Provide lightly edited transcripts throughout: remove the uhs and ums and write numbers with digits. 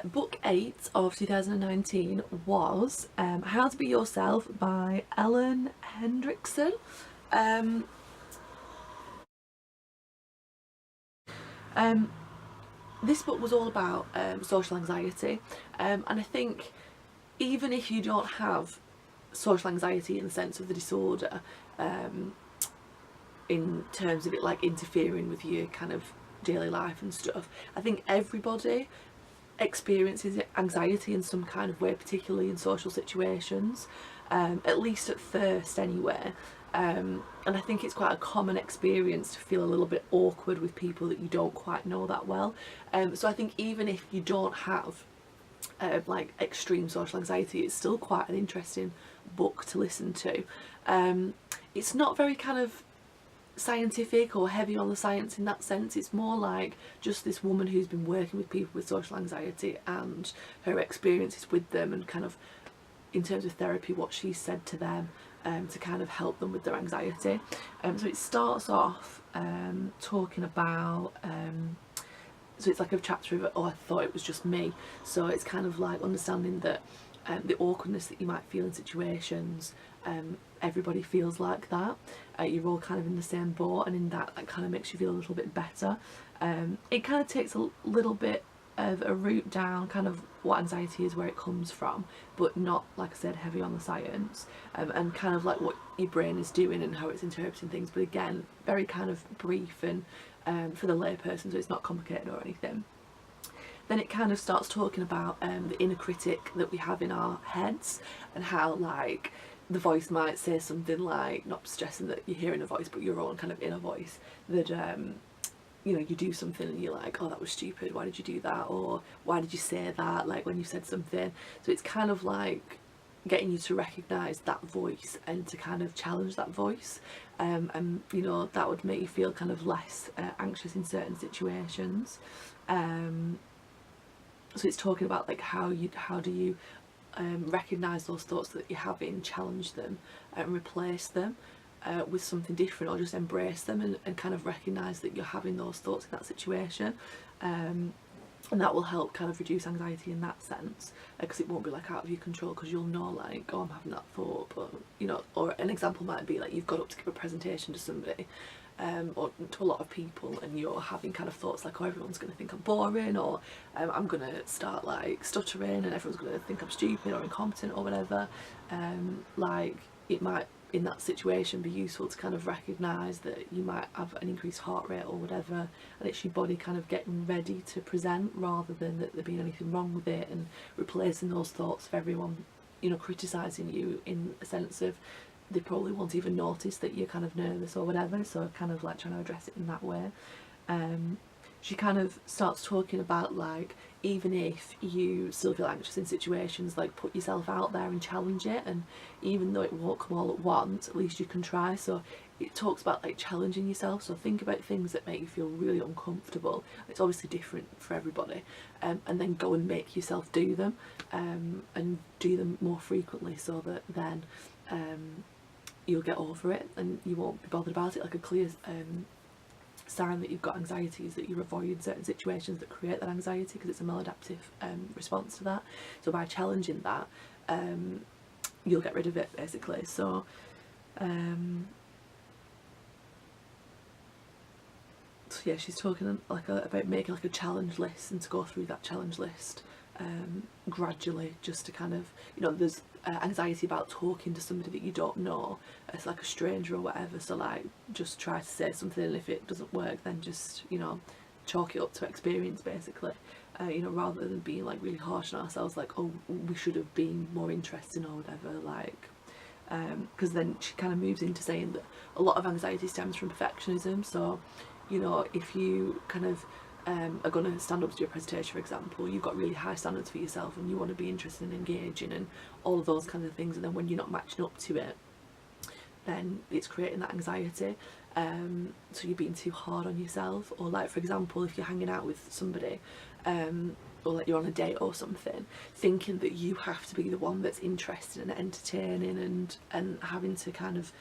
Book 8 of 2019 was How to Be Yourself by Hendriksen. Um, this book was all about social anxiety, and I think even if you don't have social anxiety in the sense of the disorder, in terms of it like interfering with your kind of daily life and stuff, I think everybody experiences anxiety in some kind of way, particularly in social situations, at least at first anyway. And I think it's quite a common experience to feel a little bit awkward with people that you don't quite know that well. So I think even if you don't have like extreme social anxiety, it's still quite an interesting book to listen to. It's not very kind of scientific or heavy on the science in that sense. It's more like just this woman who's been working with people with social anxiety and her experiences with them, and kind of in terms of therapy what she said to them to kind of help them with their anxiety. So it starts off talking about so it's like a chapter of oh, I thought it was just me. So it's kind of like understanding that the awkwardness that you might feel in situations, everybody feels like that. You're all kind of in the same boat, and in that kind of makes you feel a little bit better. It kind of takes a little bit of a route down kind of what anxiety is, where it comes from, but not, like I said, heavy on the science, and kind of like what your brain is doing and how it's interpreting things, but again very kind of brief and for the layperson, so it's not complicated or anything. Then it kind of starts talking about the inner critic that we have in our heads, and how like the voice might say something like, not suggesting that you're hearing a voice, but your own kind of inner voice, that you know, you do something and you're like, oh, that was stupid, why did you do that, or why did you say that, like when you said something. So it's kind of like getting you to recognise that voice and to kind of challenge that voice, and you know, that would make you feel kind of less anxious in certain situations. So it's talking about like how do you recognise those thoughts that you're having, challenge them and replace them with something different, or just embrace them and kind of recognise that you're having those thoughts in that situation, and that will help kind of reduce anxiety in that sense, because it won't be like out of your control, because you'll know like, oh, I'm having that thought. But you know, or an example might be like you've got up to give a presentation to somebody, or to a lot of people, and you're having kind of thoughts like, oh, everyone's going to think I'm boring, or I'm going to start like stuttering and everyone's going to think I'm stupid or incompetent or whatever. Like it might in that situation be useful to kind of recognise that you might have an increased heart rate or whatever, and it's your body kind of getting ready to present, rather than that there being anything wrong with it, and replacing those thoughts of everyone, you know, criticising you in a sense of they probably won't even notice that you're kind of nervous or whatever. So kind of like trying to address it in that way. She kind of starts talking about like, even if you still feel anxious in situations, like put yourself out there and challenge it, and even though it won't come all at once, at least you can try. So it talks about like challenging yourself, so think about things that make you feel really uncomfortable. It's obviously different for everybody, and then go and make yourself do them, and do them more frequently, so that then you'll get over it and you won't be bothered about it. Like a clear sign that you've got anxiety is that you're avoiding certain situations that create that anxiety, because it's a maladaptive response to that. So by challenging that, you'll get rid of it basically. So yeah, she's talking like about making like a challenge list, and to go through that challenge list gradually, just to kind of, you know, there's anxiety about talking to somebody that you don't know, it's like a stranger or whatever, so like just try to say something, and if it doesn't work then just, you know, chalk it up to experience basically, you know, rather than being like really harsh on ourselves, like, oh, we should have been more interesting or whatever, like because then she kind of moves into saying that a lot of anxiety stems from perfectionism. So you know, if you kind of are going to stand up to your presentation, for example, you've got really high standards for yourself and you want to be interested and engaging and all of those kinds of things, and then when you're not matching up to it, then it's creating that anxiety. So you're being too hard on yourself. Or like, for example, if you're hanging out with somebody, or like you're on a date or something, thinking that you have to be the one that's interested and entertaining and having to kind of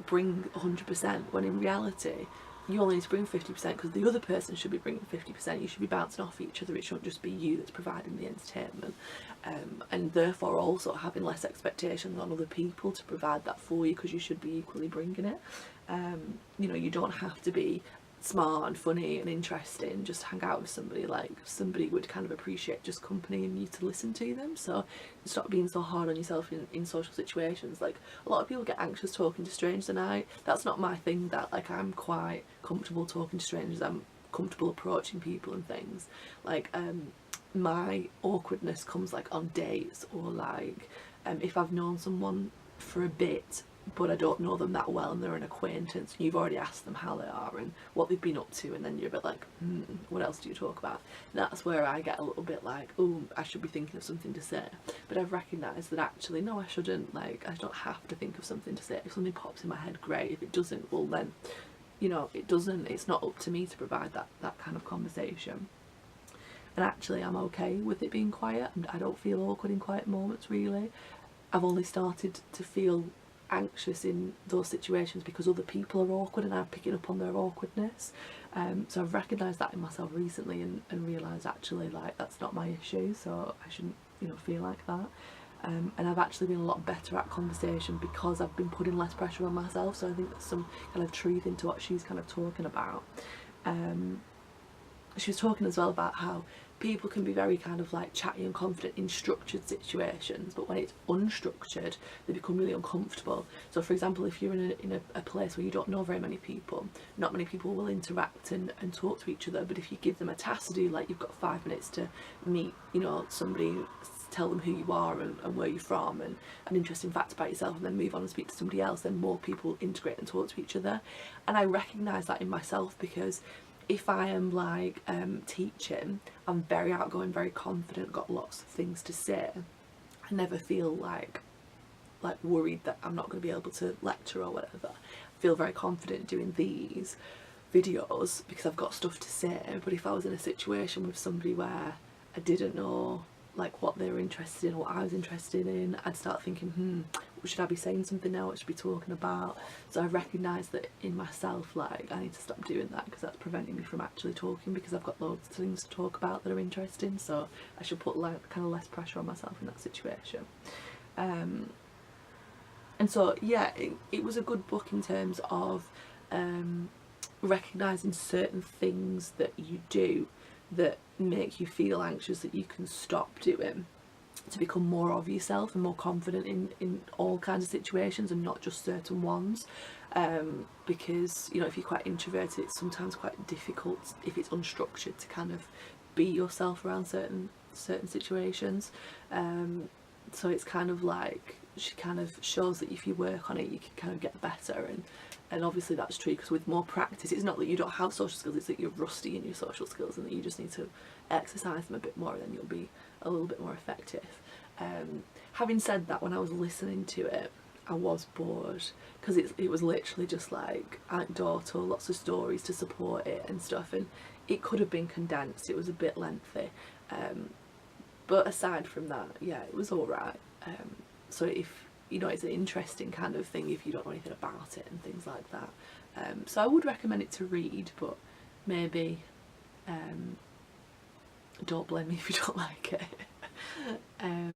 bring 100%, when in reality you only need to bring 50% because the other person should be bringing 50%. You should be bouncing off each other. It shouldn't just be you that's providing the entertainment, and therefore also having less expectations on other people to provide that for you, because you should be equally bringing it. You know, you don't have to be smart and funny and interesting just to hang out with somebody. Like, somebody would kind of appreciate just company and you to listen to them. So stop being so hard on yourself in social situations. Like, a lot of people get anxious talking to strangers, and that's not my thing. That, like, I'm quite comfortable talking to strangers. I'm comfortable approaching people and things. Like, my awkwardness comes like on dates, or like if I've known someone for a bit but I don't know them that well and they're an acquaintance and you've already asked them how they are and what they've been up to, and then you're a bit like, what else do you talk about? And that's where I get a little bit like, oh, I should be thinking of something to say. But I've recognised that actually, no, I shouldn't. Like, I don't have to think of something to say. If something pops in my head, great. If it doesn't, well then, you know, it's not up to me to provide that kind of conversation. And actually I'm okay with it being quiet, and I don't feel awkward in quiet moments really. I've only started to feel anxious in those situations because other people are awkward and I'm picking up on their awkwardness. So I've recognised that in myself recently and realised actually, like, that's not my issue, so I shouldn't, you know, feel like that. And I've actually been a lot better at conversation because I've been putting less pressure on myself. So I think there's some kind of truth into what she's kind of talking about. She was talking as well about how people can be very kind of like chatty and confident in structured situations, but when it's unstructured they become really uncomfortable. So for example, if you're in a place where you don't know very many people, not many people will interact and talk to each other, but if you give them a task to do, like you've got 5 minutes to meet, you know, somebody, tell them who you are and where you're from and an interesting fact about yourself, and then move on and speak to somebody else, then more people integrate and talk to each other. And I recognise that in myself, because if I am like teaching, I'm very outgoing, very confident, got lots of things to say. I never feel like worried that I'm not going to be able to lecture or whatever. I feel very confident doing these videos because I've got stuff to say. But if I was in a situation with somebody where I didn't know like what they were interested in or what I was interested in, I'd start thinking, should I be saying something now? What should I be talking about? So I recognise that in myself, like, I need to stop doing that because that's preventing me from actually talking, because I've got loads of things to talk about that are interesting. So I should put like kind of less pressure on myself in that situation. And so yeah, it was a good book in terms of recognising certain things that you do that make you feel anxious that you can stop doing to become more of yourself and more confident in all kinds of situations and not just certain ones. Because, you know, if you're quite introverted, it's sometimes quite difficult if it's unstructured to kind of be yourself around certain situations. So it's kind of like, she kind of shows that if you work on it you can kind of get better, and obviously that's true because with more practice, it's not that you don't have social skills, it's that you're rusty in your social skills and that you just need to exercise them a bit more and then you'll be a little bit more effective. Having said that, when I was listening to it I was bored because it was literally just like anecdotal, lots of stories to support it and stuff, and it could have been condensed, it was a bit lengthy. But aside from that, yeah, it was alright. So if, you know, it's an interesting kind of thing if you don't know anything about it and things like that. So I would recommend it to read, but maybe don't blame me if you don't like it.